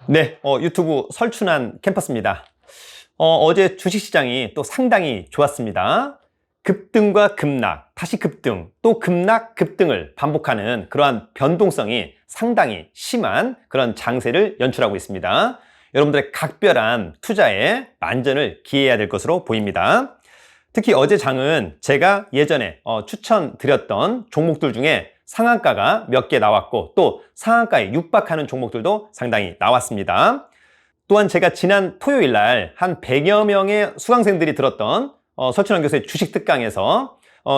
네, 유튜브 설춘환 캠퍼스입니다. 어제 주식시장이 또 상당히 좋았습니다. 급등과 급락, 다시 급등, 또 급락, 급등을 반복하는 그러한 변동성이 상당히 심한 그런 장세를 연출하고 있습니다. 여러분들의 각별한 투자에 만전을 기해야 될 것으로 보입니다. 특히 어제 장은 제가 예전에 추천드렸던 종목들 중에 상한가가 몇 개 나왔고 또 상한가에 육박하는 종목들도 상당히 나왔습니다. 또한 제가 지난 토요일 날 한 100여 명의 수강생들이 들었던 설춘환 교수의 주식 특강에서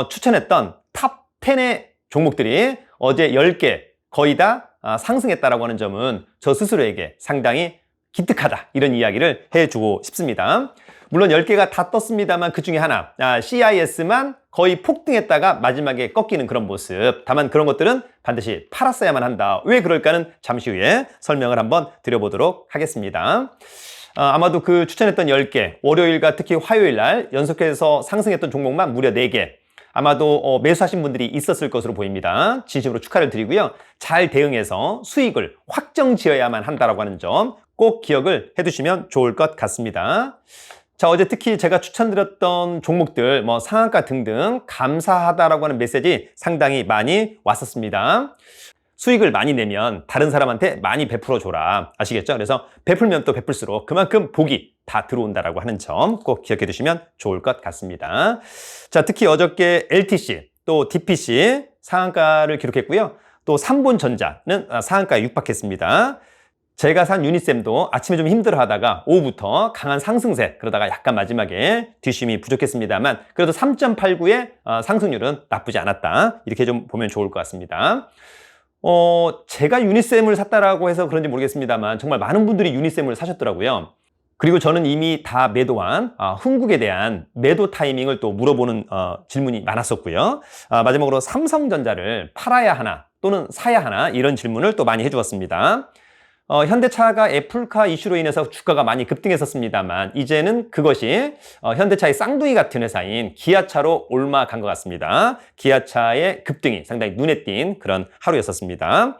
추천했던 탑 10의 종목들이 어제 10개 거의 다 상승했다라고 하는 점은 저 스스로에게 상당히 기특하다 이런 이야기를 해주고 싶습니다. 물론 10개가 다 떴습니다만 그 중에 하나 CIS만 거의 폭등했다가 마지막에 꺾이는 그런 모습. 다만 그런 것들은 반드시 팔았어야만 한다. 왜 그럴까는 잠시 후에 설명을 한번 드려보도록 하겠습니다. 아마도 그 추천했던 10개 월요일과 특히 화요일 날 연속해서 상승했던 종목만 무려 4개 아마도 매수하신 분들이 있었을 것으로 보입니다. 진심으로 축하를 드리고요. 잘 대응해서 수익을 확정 지어야만 한다라고 하는 점 꼭 기억을 해두시면 좋을 것 같습니다. 자, 어제 특히 제가 추천드렸던 종목들, 상한가 등등 감사하다라고 하는 메시지 상당히 많이 왔었습니다. 수익을 많이 내면 다른 사람한테 많이 베풀어 줘라. 아시겠죠? 그래서 베풀면 또 베풀수록 그만큼 복이 다 들어온다라고 하는 점 꼭 기억해 두시면 좋을 것 같습니다. 자, 특히 어저께 LTC, 또 DPC 상한가를 기록했고요. 또 삼본전자는 상한가에 육박했습니다. 제가 산 유니셈도 아침에 좀 힘들어하다가 오후부터 강한 상승세 그러다가 약간 마지막에 뒷심이 부족했습니다만 그래도 3.89의 상승률은 나쁘지 않았다 이렇게 좀 보면 좋을 것 같습니다. 제가 유니셈을 샀다라고 해서 그런지 모르겠습니다만 정말 많은 분들이 유니셈을 사셨더라고요. 그리고 저는 이미 다 매도한 흥국에 대한 매도 타이밍을 또 물어보는 질문이 많았었고요. 마지막으로 삼성전자를 팔아야 하나 또는 사야 하나 이런 질문을 또 많이 해주었습니다. 현대차가 애플카 이슈로 인해서 주가가 많이 급등했었습니다만 이제는 그것이 현대차의 쌍둥이 같은 회사인 기아차로 옮아간 것 같습니다. 기아차의 급등이 상당히 눈에 띈 그런 하루였었습니다.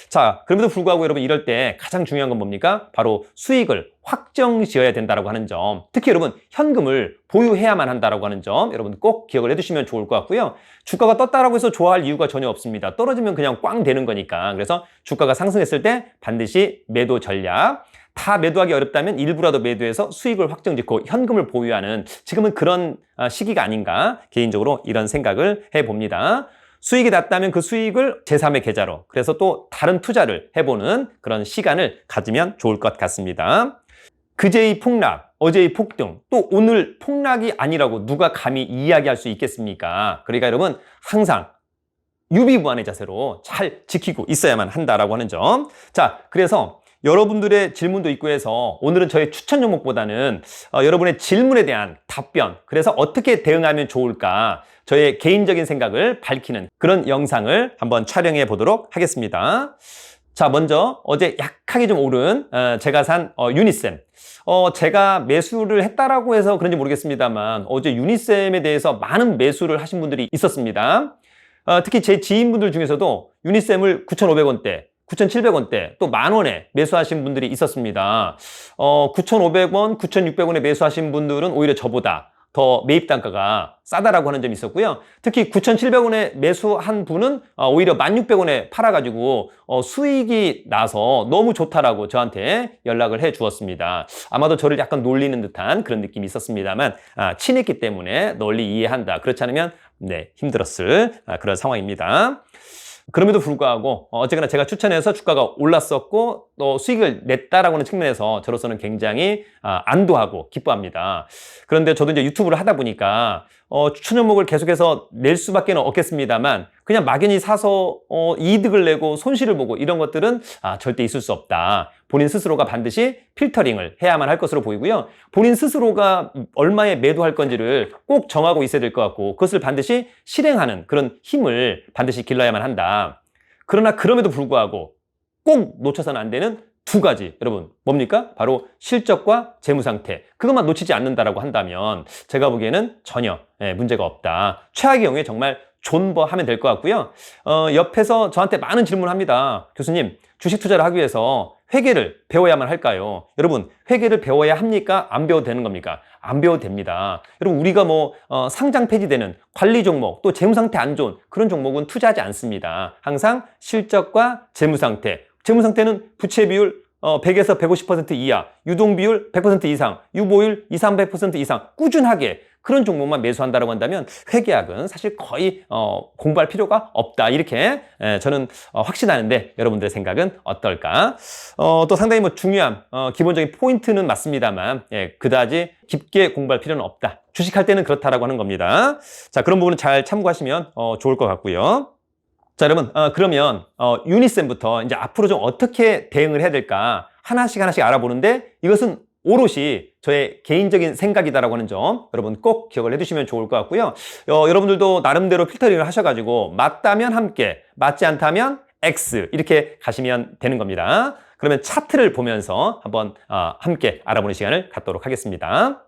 자, 그럼에도 불구하고 여러분 이럴 때 가장 중요한 건 뭡니까? 바로 수익을 확정 지어야 된다고 하는 점, 특히 여러분 현금을 보유해야만 한다고 하는 점 여러분 꼭 기억을 해두시면 좋을 것 같고요. 주가가 떴다라고 해서 좋아할 이유가 전혀 없습니다. 떨어지면 그냥 꽝 되는 거니까. 그래서 주가가 상승했을 때 반드시 매도 전략, 다 매도하기 어렵다면 일부라도 매도해서 수익을 확정짓고 현금을 보유하는 지금은 그런 시기가 아닌가 개인적으로 이런 생각을 해봅니다. 수익이 났다면 그 수익을 제3의 계좌로 그래서 또 다른 투자를 해보는 그런 시간을 가지면 좋을 것 같습니다. 그제의 폭락, 어제의 폭등, 또 오늘 폭락이 아니라고 누가 감히 이야기할 수 있겠습니까? 그러니까 여러분 항상 유비무환의 자세로 잘 지키고 있어야만 한다라고 하는 점. 자, 그래서 여러분들의 질문도 있고 해서 오늘은 저의 추천 종목보다는 여러분의 질문에 대한 답변, 그래서 어떻게 대응하면 좋을까 저의 개인적인 생각을 밝히는 그런 영상을 한번 촬영해 보도록 하겠습니다. 자, 먼저 어제 약하게 좀 오른 제가 산 유니셈. 제가 매수를 했다라고 해서 그런지 모르겠습니다만 어제 유니셈에 대해서 많은 매수를 하신 분들이 있었습니다. 특히 제 지인분들 중에서도 유니셈을 9,500원대, 9,700원대, 또 만원에 매수하신 분들이 있었습니다. 9,500원, 9,600원에 매수하신 분들은 오히려 저보다 더 매입 단가가 싸다라고 하는 점이 있었고요. 특히 9,700원에 매수한 분은 오히려 1,600원에 팔아가지고 수익이 나서 너무 좋다라고 저한테 연락을 해 주었습니다. 아마도 저를 약간 놀리는 듯한 그런 느낌이 있었습니다만 친했기 때문에 널리 이해한다. 그렇지 않으면 네, 힘들었을 그런 상황입니다. 그럼에도 불구하고 어쨌거나 제가 추천해서 주가가 올랐었고 또 수익을 냈다라고 하는 측면에서 저로서는 굉장히 안도하고 기뻐합니다. 그런데 저도 이제 유튜브를 하다 보니까 추천 종목을 계속해서 낼 수밖에 없겠습니다만 그냥 막연히 사서 이득을 내고 손실을 보고 이런 것들은 절대 있을 수 없다. 본인 스스로가 반드시 필터링을 해야만 할 것으로 보이고요. 본인 스스로가 얼마에 매도할 건지를 꼭 정하고 있어야 될 것 같고 그것을 반드시 실행하는 그런 힘을 반드시 길러야만 한다. 그러나 그럼에도 불구하고 꼭 놓쳐서는 안 되는 두 가지 여러분 뭡니까? 바로 실적과 재무 상태 그것만 놓치지 않는다라고 한다면 제가 보기에는 전혀 문제가 없다. 최악의 경우에 정말 존버하면 될 것 같고요. 옆에서 저한테 많은 질문을 합니다. 교수님 주식 투자를 하기 위해서 회계를 배워야만 할까요? 여러분, 회계를 배워야 합니까? 안 배워도 되는 겁니까? 안 배워도 됩니다. 여러분, 우리가 상장 폐지되는 관리 종목, 또 재무상태 안 좋은 그런 종목은 투자하지 않습니다. 항상 실적과 재무상태는 부채 비율 100에서 150% 이하, 유동 비율 100% 이상, 유보율 2, 300% 이상 꾸준하게 그런 종목만 매수한다고 한다면 회계학은 사실 거의 공부할 필요가 없다. 이렇게 저는 확신하는데 여러분들의 생각은 어떨까? 또 상당히 중요한 기본적인 포인트는 맞습니다만 그다지 깊게 공부할 필요는 없다. 주식할 때는 그렇다라고 하는 겁니다. 자, 그런 부분은 잘 참고하시면 좋을 것 같고요. 자, 여러분, 그러면 유니쌤부터 이제 앞으로 좀 어떻게 대응을 해야 될까 하나씩 알아보는데 이것은 오롯이 저의 개인적인 생각이다라고 하는 점 여러분 꼭 기억을 해두시면 좋을 것 같고요. 여러분들도 나름대로 필터링을 하셔가지고 맞다면 함께, 맞지 않다면 X 이렇게 가시면 되는 겁니다. 그러면 차트를 보면서 한번 함께 알아보는 시간을 갖도록 하겠습니다.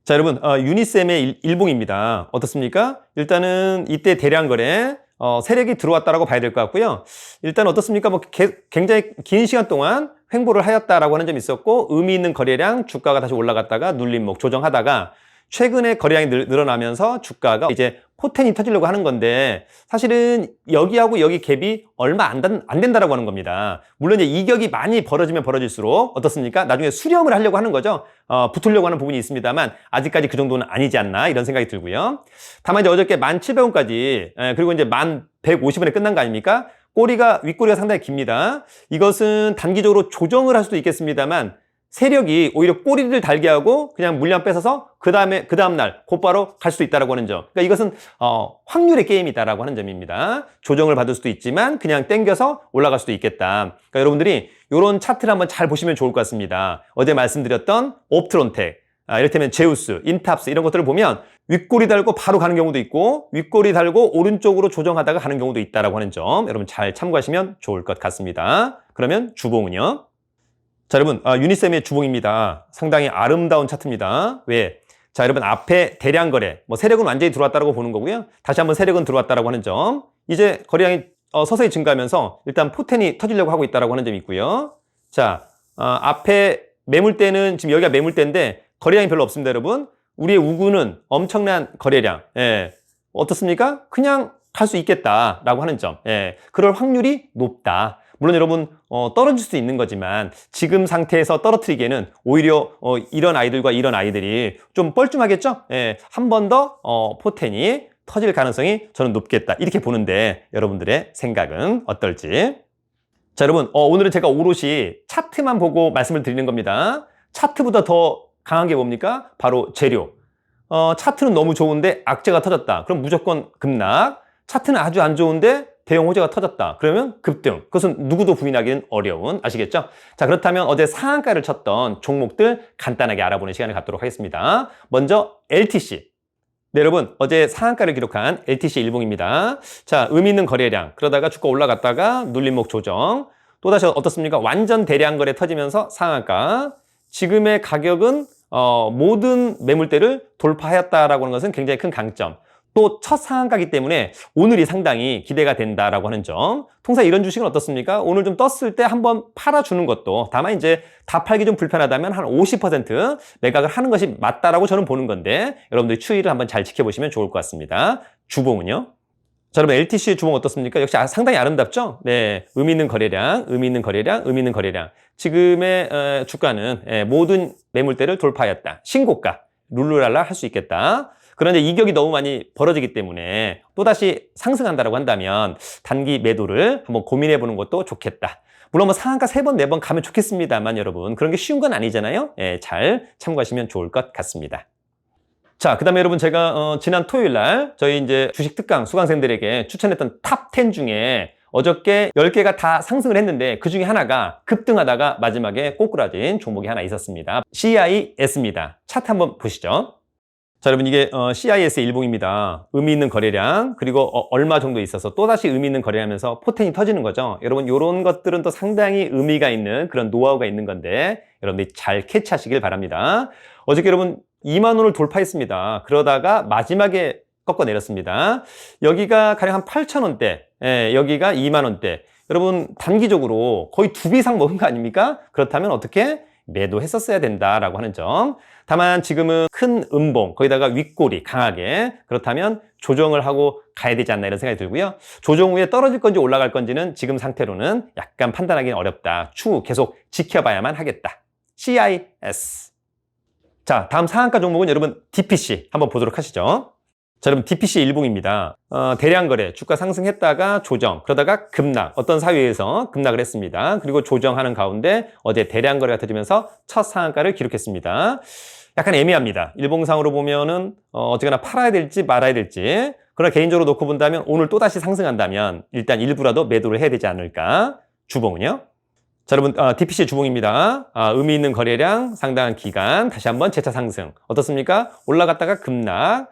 자, 여러분, 유니쌤의 일봉입니다. 어떻습니까? 일단은 이때 대량 거래 세력이 들어왔다라고 봐야 될 것 같고요. 일단 어떻습니까? 굉장히 긴 시간 동안 횡보를 하였다라고 하는 점이 있었고 의미 있는 거래량, 주가가 다시 올라갔다가 눌림목 조정하다가 최근에 거래량이 늘어나면서 주가가 이제 포텐이 터지려고 하는 건데 사실은 여기하고 여기 갭이 얼마 안 된다라고 하는 겁니다. 물론 이제 이격이 많이 벌어지면 벌어질수록 어떻습니까? 나중에 수렴을 하려고 하는 거죠. 붙으려고 하는 부분이 있습니다만 아직까지 그 정도는 아니지 않나 이런 생각이 들고요. 다만 이제 어저께 1,700원까지 그리고 이제 1,150원에 끝난 거 아닙니까? 윗꼬리가 상당히 깁니다. 이것은 단기적으로 조정을 할 수도 있겠습니다만 세력이 오히려 꼬리를 달게 하고 그냥 물량 뺏어서 그 다음날 곧바로 갈 수도 있다라고 하는 점. 그러니까 이것은 확률의 게임이다라고 하는 점입니다. 조정을 받을 수도 있지만 그냥 땡겨서 올라갈 수도 있겠다. 그러니까 여러분들이 이런 차트를 한번 잘 보시면 좋을 것 같습니다. 어제 말씀드렸던 옵트론텍, 이를테면 제우스, 인탑스 이런 것들을 보면 윗꼬리 달고 바로 가는 경우도 있고 윗꼬리 달고 오른쪽으로 조정하다가 가는 경우도 있다라고 하는 점 여러분 잘 참고하시면 좋을 것 같습니다. 그러면 주봉은요? 자, 여러분, 유니쌤의 주봉입니다. 상당히 아름다운 차트입니다. 왜? 자, 여러분, 앞에 대량 거래, 세력은 완전히 들어왔다라고 보는 거고요. 다시 한번 세력은 들어왔다라고 하는 점. 이제 거래량이 서서히 증가하면서 일단 포텐이 터지려고 하고 있다라고 하는 점이 있고요. 자, 앞에 매물대는 지금 여기가 매물대인데 거래량이 별로 없습니다, 여러분. 우리의 우구는 엄청난 거래량. 예. 어떻습니까? 그냥 갈 수 있겠다라고 하는 점. 예. 그럴 확률이 높다. 물론 여러분 떨어질 수도 있는 거지만 지금 상태에서 떨어뜨리기에는 오히려 이런 아이들과 이런 아이들이 좀 뻘쭘하겠죠? 예, 한 번 더 포텐이 터질 가능성이 저는 높겠다 이렇게 보는데 여러분들의 생각은 어떨지. 자, 여러분 오늘은 제가 오롯이 차트만 보고 말씀을 드리는 겁니다. 차트보다 더 강한 게 뭡니까? 바로 재료. 차트는 너무 좋은데 악재가 터졌다. 그럼 무조건 급락. 차트는 아주 안 좋은데 대형 호재가 터졌다. 그러면 급등. 그것은 누구도 부인하기는 어려운, 아시겠죠? 자, 그렇다면 어제 상한가를 쳤던 종목들 간단하게 알아보는 시간을 갖도록 하겠습니다. 먼저 LTC. 네, 여러분 어제 상한가를 기록한 LTC 일봉입니다. 자, 의미 있는 거래량. 그러다가 주가 올라갔다가 눌림목 조정. 또다시 어떻습니까? 완전 대량 거래 터지면서 상한가. 지금의 가격은 모든 매물대를 돌파하였다라고 하는 것은 굉장히 큰 강점. 또 첫 상한가이기 때문에 오늘이 상당히 기대가 된다라고 하는 점. 통상 이런 주식은 어떻습니까? 오늘 좀 떴을 때 한번 팔아주는 것도 다만 이제 다 팔기 좀 불편하다면 한 50% 매각을 하는 것이 맞다라고 저는 보는 건데 여러분들이 추이를 한번 잘 지켜보시면 좋을 것 같습니다. 주봉은요? 자, 여러분 LTC 주봉 어떻습니까? 역시 상당히 아름답죠? 네, 의미 있는 거래량, 의미 있는 거래량, 의미 있는 거래량. 지금의 주가는 모든 매물대를 돌파하였다. 신고가, 룰루랄라 할 수 있겠다. 그런데 이격이 너무 많이 벌어지기 때문에 또다시 상승한다고 한다면 단기 매도를 한번 고민해 보는 것도 좋겠다. 물론 상한가 3번, 4번 가면 좋겠습니다만 여러분 그런 게 쉬운 건 아니잖아요. 예, 잘 참고하시면 좋을 것 같습니다. 자, 그 다음에 여러분 제가 지난 토요일 날 저희 이제 주식 특강 수강생들에게 추천했던 탑 10 중에 어저께 10개가 다 상승을 했는데 그 중에 하나가 급등하다가 마지막에 꼬꾸라진 종목이 하나 있었습니다. CIS입니다. 차트 한번 보시죠. 자, 여러분 이게 CIS의 일봉입니다. 의미 있는 거래량 그리고 얼마 정도 있어서 또다시 의미 있는 거래하면서 포텐이 터지는 거죠. 여러분 이런 것들은 또 상당히 의미가 있는 그런 노하우가 있는 건데 여러분들이 잘 캐치하시길 바랍니다. 어저께 여러분 2만 원을 돌파했습니다. 그러다가 마지막에 꺾어 내렸습니다. 여기가 가령 한 8,000원대, 여기가 2만 원대. 여러분 단기적으로 거의 2배 이상 먹은 거 아닙니까? 그렇다면 어떻게? 매도했었어야 된다라고 하는 점. 다만 지금은 큰 음봉, 거기다가 윗골이 강하게, 그렇다면 조정을 하고 가야 되지 않나 이런 생각이 들고요. 조정 후에 떨어질 건지 올라갈 건지는 지금 상태로는 약간 판단하기는 어렵다. 추후 계속 지켜봐야만 하겠다. CIS. 자, 다음 상한가 종목은 여러분 DPC 한번 보도록 하시죠. 자, 여러분 DPC 일봉입니다. 대량 거래, 주가 상승했다가 조정, 그러다가 급락, 어떤 사유에서 급락을 했습니다. 그리고 조정하는 가운데 어제 대량 거래가 터지면서 첫 상한가를 기록했습니다. 약간 애매합니다. 일봉상으로 보면은 어쨌거나 팔아야 될지 말아야 될지. 그러나 개인적으로 놓고 본다면 오늘 또다시 상승한다면 일단 일부라도 매도를 해야 되지 않을까. 주봉은요. 자, 여러분 DPC 주봉입니다. 의미 있는 거래량, 상당한 기간, 다시 한번 재차 상승. 어떻습니까? 올라갔다가 급락.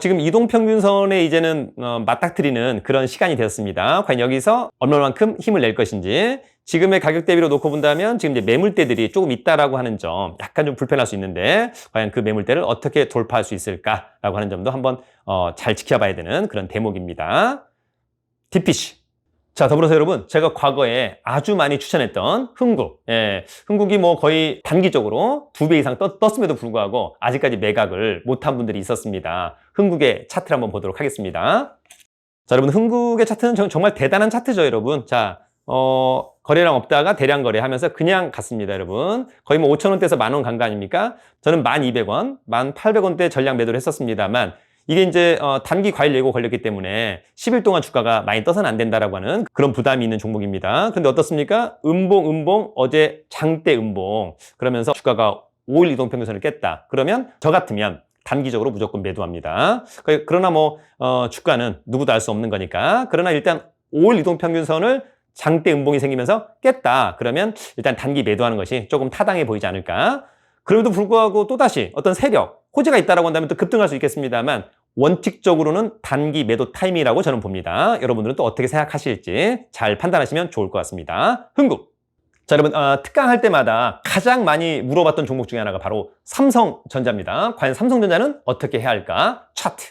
지금 이동평균선에 이제는 맞닥뜨리는 그런 시간이 되었습니다. 과연 여기서 얼마만큼 힘을 낼 것인지. 지금의 가격 대비로 놓고 본다면 지금 이제 매물대들이 조금 있다라고 하는 점, 약간 좀 불편할 수 있는데 과연 그 매물대를 어떻게 돌파할 수 있을까라고 하는 점도 한번 잘 지켜봐야 되는 그런 대목입니다. DPC. 자, 더불어서 여러분, 제가 과거에 아주 많이 추천했던 흥국. 예, 흥국이 뭐 거의 단기적으로 2배 이상 떴음에도 불구하고 아직까지 매각을 못한 분들이 있었습니다. 흥국의 차트를 한번 보도록 하겠습니다. 자, 여러분, 흥국의 차트는 정말 대단한 차트죠, 여러분. 자, 거래량 없다가 대량 거래하면서 그냥 갔습니다, 여러분. 거의 뭐 5,000원대에서 만원 간 거 아닙니까? 저는 1,200원, 1,800원대 전량 매도를 했었습니다만 이게 이제 단기 과일 예고 걸렸기 때문에 10일 동안 주가가 많이 떠서는 안 된다라고 하는 그런 부담이 있는 종목입니다. 그런데 어떻습니까? 음봉 어제 장대 음봉 그러면서 주가가 5일 이동평균선을 깼다. 그러면 저 같으면 단기적으로 무조건 매도합니다. 그러나 뭐 주가는 누구도 알 수 없는 거니까. 그러나 일단 5일 이동평균선을 장대 음봉이 생기면서 깼다. 그러면 일단 단기 매도하는 것이 조금 타당해 보이지 않을까? 그럼에도 불구하고 또다시 어떤 세력, 호재가 있다라고 한다면 또 급등할 수 있겠습니다만 원칙적으로는 단기 매도 타임이라고 저는 봅니다. 여러분들은 또 어떻게 생각하실지 잘 판단하시면 좋을 것 같습니다. 흥국. 자, 여러분 특강할 때마다 가장 많이 물어봤던 종목 중에 하나가 바로 삼성전자입니다. 과연 삼성전자는 어떻게 해야 할까? 차트.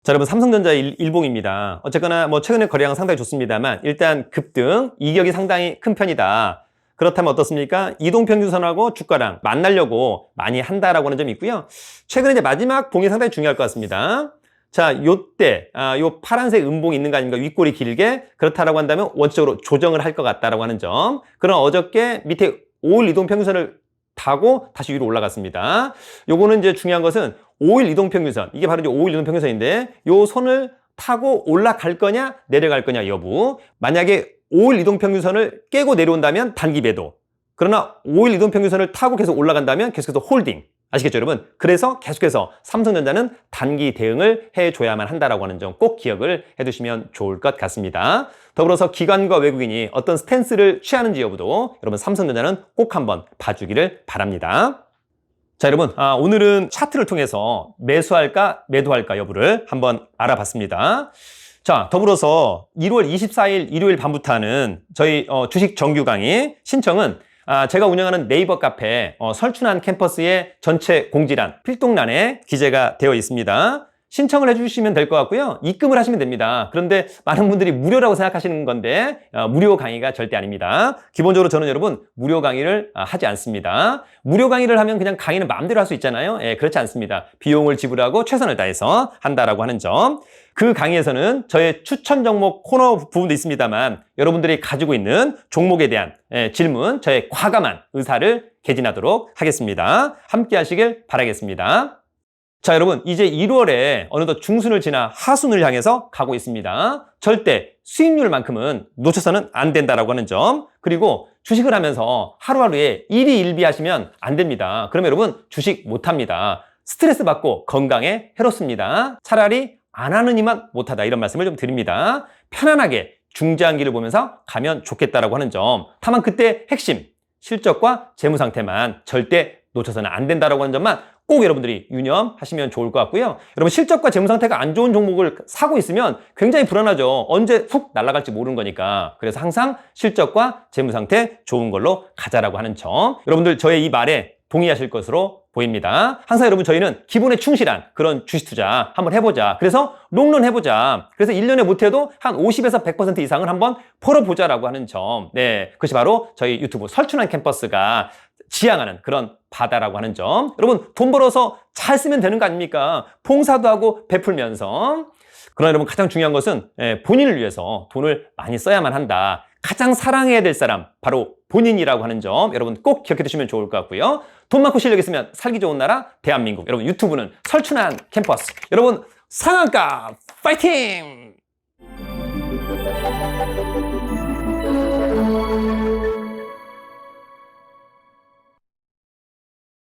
자, 여러분 삼성전자 일봉입니다. 어쨌거나 뭐 최근에 거래량 상당히 좋습니다만 일단 급등, 이격이 상당히 큰 편이다. 그렇다면 어떻습니까? 이동평균선하고 주가랑 만나려고 많이 한다라고 하는 점이 있고요. 최근에 이제 마지막 봉이 상당히 중요할 것 같습니다. 자, 요때, 요 파란색 음봉이 있는 거 아닙니까? 윗골이 길게. 그렇다라고 한다면 원칙적으로 조정을 할 것 같다라고 하는 점. 그러나 어저께 밑에 5일 이동평균선을 타고 다시 위로 올라갔습니다. 요거는 이제 중요한 것은 5일 이동평균선. 이게 바로 이제 5일 이동평균선인데 요 선을 타고 올라갈 거냐, 내려갈 거냐 여부. 만약에 5일 이동평균선을 깨고 내려온다면 단기 매도. 그러나 5일 이동평균선을 타고 계속 올라간다면 계속해서 홀딩. 아시겠죠, 여러분? 그래서 계속해서 삼성전자는 단기 대응을 해줘야만 한다라고 하는 점 꼭 기억을 해두시면 좋을 것 같습니다. 더불어서 기관과 외국인이 어떤 스탠스를 취하는지 여부도 여러분 삼성전자는 꼭 한번 봐주기를 바랍니다. 자, 여러분 오늘은 차트를 통해서 매수할까 매도할까 여부를 한번 알아봤습니다. 자, 더불어서 1월 24일 일요일 밤부터 하는 저희 주식 정규 강의 신청은 제가 운영하는 네이버 카페 설춘한 캠퍼스의 전체 공지란 필동란에 기재가 되어 있습니다. 신청을 해주시면 될 것 같고요. 입금을 하시면 됩니다. 그런데 많은 분들이 무료라고 생각하시는 건데 무료 강의가 절대 아닙니다. 기본적으로 저는 여러분 무료 강의를 하지 않습니다. 무료 강의를 하면 그냥 강의는 마음대로 할 수 있잖아요. 예, 그렇지 않습니다. 비용을 지불하고 최선을 다해서 한다라고 하는 점. 그 강의에서는 저의 추천 종목 코너 부분도 있습니다만 여러분들이 가지고 있는 종목에 대한 질문, 저의 과감한 의사를 개진하도록 하겠습니다. 함께 하시길 바라겠습니다. 자, 여러분 이제 1월에 어느덧 중순을 지나 하순을 향해서 가고 있습니다. 절대 수익률만큼은 놓쳐서는 안 된다라고 하는 점. 그리고 주식을 하면서 하루하루에 일희일비하시면 안 됩니다. 그러면 여러분 주식 못합니다. 스트레스 받고 건강에 해롭습니다. 차라리 안 하는 이만 못하다 이런 말씀을 좀 드립니다. 편안하게 중장기를 보면서 가면 좋겠다라고 하는 점. 다만 그때 핵심 실적과 재무 상태만 절대 놓쳐서는 안 된다라고 하는 점만 꼭 여러분들이 유념하시면 좋을 것 같고요. 여러분 실적과 재무 상태가 안 좋은 종목을 사고 있으면 굉장히 불안하죠. 언제 훅 날아갈지 모르는 거니까. 그래서 항상 실적과 재무 상태 좋은 걸로 가자라고 하는 점. 여러분들 저의 이 말에 동의하실 것으로 보입니다. 항상 여러분 저희는 기본에 충실한 그런 주식 투자 한번 해보자. 그래서 롱런 해보자. 그래서 1년에 못해도 한 50에서 100% 이상을 한번 풀어보자라고 하는 점. 네, 그것이 바로 저희 유튜브 설춘한 캠퍼스가 지향하는 그런 바다라고 하는 점. 여러분 돈 벌어서 잘 쓰면 되는 거 아닙니까? 봉사도 하고 베풀면서. 그러나 여러분 가장 중요한 것은 본인을 위해서 돈을 많이 써야만 한다. 가장 사랑해야 될 사람 바로 본인이라고 하는 점 여러분 꼭 기억해 두시면 좋을 것 같고요. 돈 많고 실력 있으면 살기 좋은 나라 대한민국. 여러분 유튜브는 설춘한 캠퍼스. 여러분 상한가 파이팅!